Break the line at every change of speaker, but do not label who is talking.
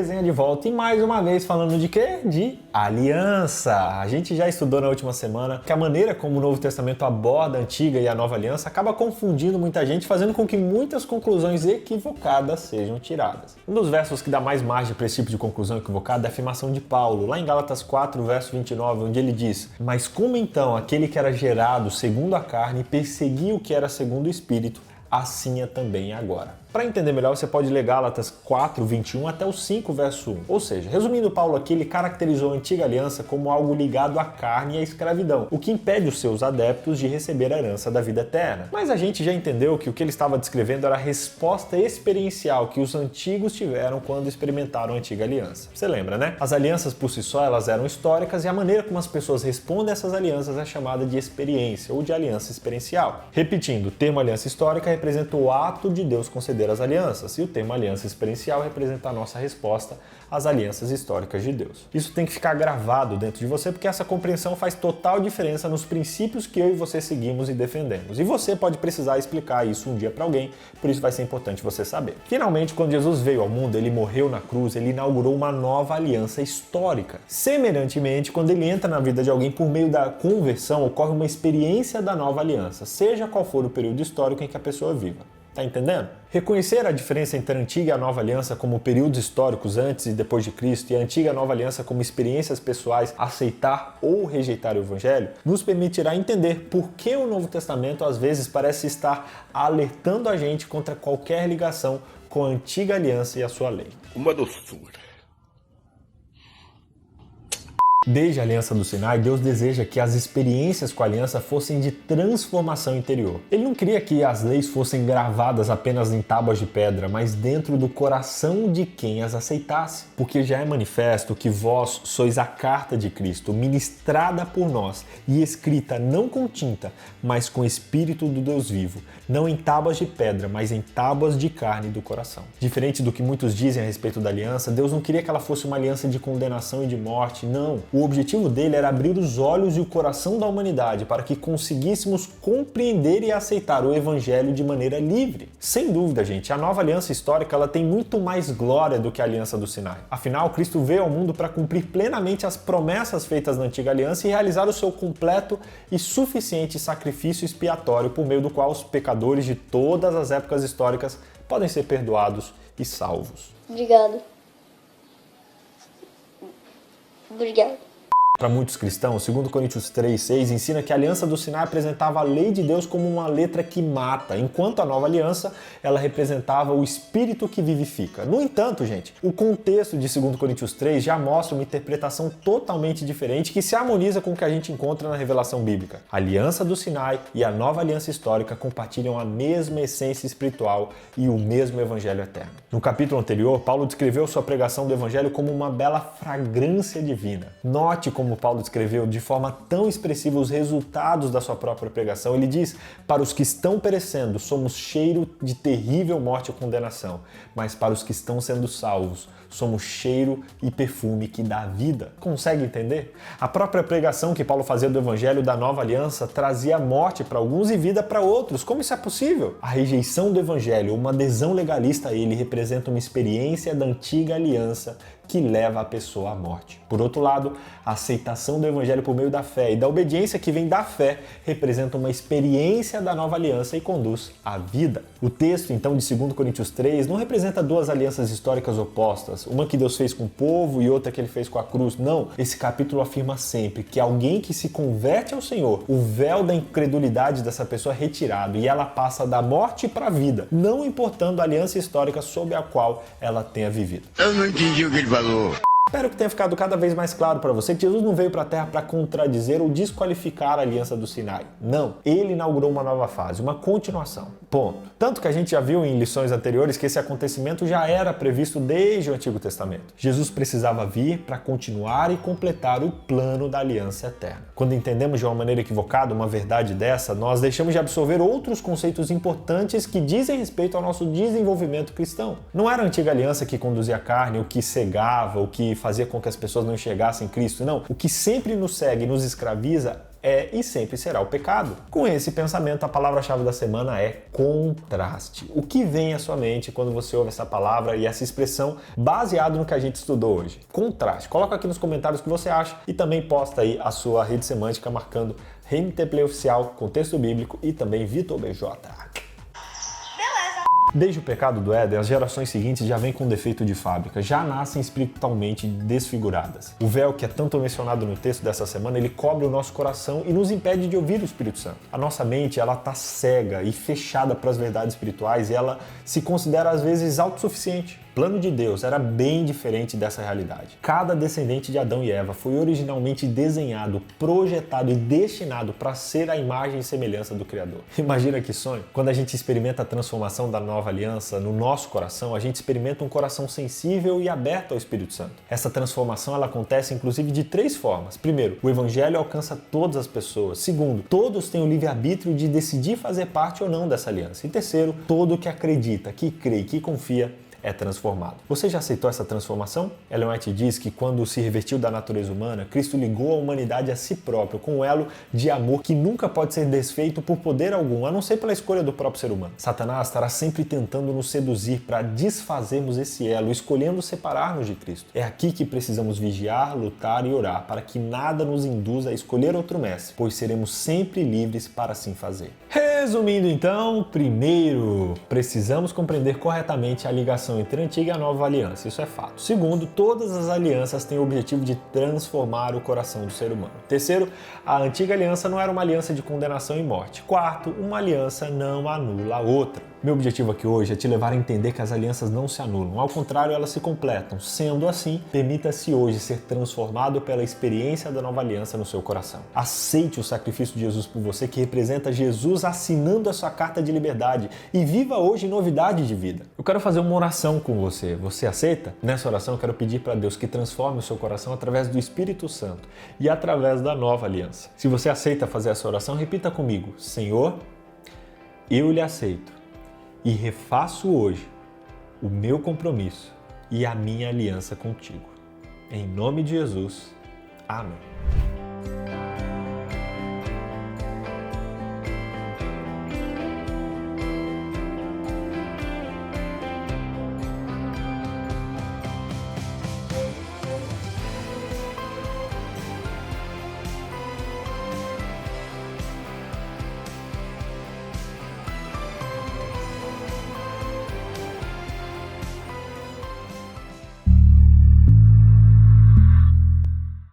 Resenha de volta e mais uma vez falando de quê? De aliança. A gente já estudou na última semana que a maneira como o Novo Testamento aborda a Antiga e a Nova Aliança acaba confundindo muita gente, fazendo com que muitas conclusões equivocadas sejam tiradas. Um dos versos que dá mais margem para esse tipo de conclusão equivocada é a afirmação de Paulo, lá em Gálatas 4, verso 29, onde ele diz: "Mas como então aquele que era gerado segundo a carne perseguia o que era segundo o Espírito, assim é também agora." Para entender melhor, você pode ler Gálatas 4, 21 até o 5, verso 1. Ou seja, resumindo Paulo aqui, ele caracterizou a antiga aliança como algo ligado à carne e à escravidão, o que impede os seus adeptos de receber a herança da vida eterna. Mas a gente já entendeu que o que ele estava descrevendo era a resposta experiencial que os antigos tiveram quando experimentaram a antiga aliança. Você lembra, né? As alianças por si só, elas eram históricas e a maneira como as pessoas respondem a essas alianças é chamada de experiência ou de aliança experiencial. Repetindo, o termo aliança histórica representa o ato de Deus conceder as alianças, e o termo aliança experiencial representa a nossa resposta às alianças históricas de Deus. Isso tem que ficar gravado dentro de você, porque essa compreensão faz total diferença nos princípios que eu e você seguimos e defendemos. E você pode precisar explicar isso um dia para alguém, por isso vai ser importante você saber. Finalmente, quando Jesus veio ao mundo, ele morreu na cruz, ele inaugurou uma nova aliança histórica. Semelhantemente, quando ele entra na vida de alguém por meio da conversão, ocorre uma experiência da nova aliança, seja qual for o período histórico em que a pessoa viva. Tá entendendo? Reconhecer a diferença entre a antiga e a nova aliança como períodos históricos antes e depois de Cristo e a antiga e a nova aliança como experiências pessoais, aceitar ou rejeitar o Evangelho, nos permitirá entender por que o Novo Testamento às vezes parece estar alertando a gente contra qualquer ligação com a antiga aliança e a sua lei.
Uma doçura.
Desde a Aliança do Sinai, Deus deseja que as experiências com a aliança fossem de transformação interior. Ele não queria que as leis fossem gravadas apenas em tábuas de pedra, mas dentro do coração de quem as aceitasse. Porque já é manifesto que vós sois a carta de Cristo, ministrada por nós e escrita não com tinta, mas com o Espírito do Deus vivo, não em tábuas de pedra, mas em tábuas de carne do coração. Diferente do que muitos dizem a respeito da aliança, Deus não queria que ela fosse uma aliança de condenação e de morte, não. O objetivo dele era abrir os olhos e o coração da humanidade para que conseguíssemos compreender e aceitar o Evangelho de maneira livre. Sem dúvida, gente, a nova aliança histórica ela tem muito mais glória do que a aliança do Sinai. Afinal, Cristo veio ao mundo para cumprir plenamente as promessas feitas na antiga aliança e realizar o seu completo e suficiente sacrifício expiatório por meio do qual os pecadores de todas as épocas históricas podem ser perdoados e salvos.
Obrigado.
Para muitos cristãos, 2 Coríntios 3:6 ensina que a aliança do Sinai apresentava a lei de Deus como uma letra que mata, enquanto a nova aliança ela representava o Espírito que vivifica. No entanto, gente, o contexto de 2 Coríntios 3 já mostra uma interpretação totalmente diferente que se harmoniza com o que a gente encontra na revelação bíblica. A aliança do Sinai e a nova aliança histórica compartilham a mesma essência espiritual e o mesmo evangelho eterno. No capítulo anterior, Paulo descreveu sua pregação do evangelho como uma bela fragrância divina. Note como Paulo descreveu de forma tão expressiva os resultados da sua própria pregação. Ele diz: para os que estão perecendo, somos cheiro de terrível morte e condenação, mas para os que estão sendo salvos, somos cheiro e perfume que dá vida. Consegue entender? A própria pregação que Paulo fazia do evangelho da nova aliança trazia morte para alguns e vida para outros. Como isso é possível? A rejeição do evangelho, uma adesão legalista a ele, representa uma experiência da antiga aliança que leva a pessoa à morte. Por outro lado, a aceitação do evangelho por meio da fé e da obediência que vem da fé representa uma experiência da nova aliança e conduz à vida. O texto, então, de 2 Coríntios 3 não representa duas alianças históricas opostas, uma que Deus fez com o povo e outra que ele fez com a cruz. Não, esse capítulo afirma sempre que alguém que se converte ao Senhor, o véu da incredulidade dessa pessoa é retirado e ela passa da morte para a vida, não importando a aliança histórica sob a qual ela tenha vivido.
Eu não entendi o que ele falou.
Espero que tenha ficado cada vez mais claro para você que Jesus não veio para a Terra para contradizer ou desqualificar a aliança do Sinai. Não, ele inaugurou uma nova fase, uma continuação. Ponto. Tanto que a gente já viu em lições anteriores que esse acontecimento já era previsto desde o Antigo Testamento. Jesus precisava vir para continuar e completar o plano da aliança eterna. Quando entendemos de uma maneira equivocada uma verdade dessa, nós deixamos de absorver outros conceitos importantes que dizem respeito ao nosso desenvolvimento cristão. Não era a antiga aliança que conduzia a carne, o que cegava, o que fazia com que as pessoas não enxergassem Cristo, não. O que sempre nos segue e nos escraviza é e sempre será o pecado. Com esse pensamento, a palavra-chave da semana é contraste. O que vem à sua mente quando você ouve essa palavra e essa expressão baseado no que a gente estudou hoje? Contraste. Coloca aqui nos comentários o que você acha e também posta aí a sua rede semântica marcando RMT Play Oficial, Contexto Bíblico e também Vitor BJ. Desde o pecado do Éden, as gerações seguintes já vêm com defeito de fábrica, já nascem espiritualmente desfiguradas. O véu que é tanto mencionado no texto dessa semana, ele cobre o nosso coração e nos impede de ouvir o Espírito Santo. A nossa mente, ela está cega e fechada para as verdades espirituais e ela se considera às vezes autossuficiente. O plano de Deus era bem diferente dessa realidade. Cada descendente de Adão e Eva foi originalmente desenhado, projetado e destinado para ser a imagem e semelhança do Criador. Imagina que sonho! Quando a gente experimenta a transformação da nova aliança no nosso coração, a gente experimenta um coração sensível e aberto ao Espírito Santo. Essa transformação ela acontece inclusive de 3 formas. Primeiro, o Evangelho alcança todas as pessoas. Segundo, todos têm o livre-arbítrio de decidir fazer parte ou não dessa aliança. E terceiro, todo que acredita, que crê e que confia é transformado. Você já aceitou essa transformação? Ellen White diz que quando se revestiu da natureza humana, Cristo ligou a humanidade a si próprio com um elo de amor que nunca pode ser desfeito por poder algum, a não ser pela escolha do próprio ser humano. Satanás estará sempre tentando nos seduzir para desfazermos esse elo, escolhendo separar-nos de Cristo. É aqui que precisamos vigiar, lutar e orar para que nada nos induza a escolher outro mestre, pois seremos sempre livres para assim fazer. Resumindo então, primeiro, precisamos compreender corretamente a ligação entre a antiga e a nova aliança, isso é fato. Segundo, todas as alianças têm o objetivo de transformar o coração do ser humano. Terceiro, a antiga aliança não era uma aliança de condenação e morte. Quarto, uma aliança não anula a outra. Meu objetivo aqui hoje é te levar a entender que as alianças não se anulam, ao contrário, elas se completam. Sendo assim, permita-se hoje ser transformado pela experiência da nova aliança no seu coração. Aceite o sacrifício de Jesus por você, que representa Jesus assinando a sua carta de liberdade, e viva hoje em novidade de vida. Eu quero fazer uma oração com você. Você aceita? Nessa oração eu quero pedir para Deus que transforme o seu coração através do Espírito Santo e através da nova aliança. Se você aceita fazer essa oração, repita comigo: Senhor, eu lhe aceito e refaço hoje o meu compromisso e a minha aliança contigo. Em nome de Jesus. Amém.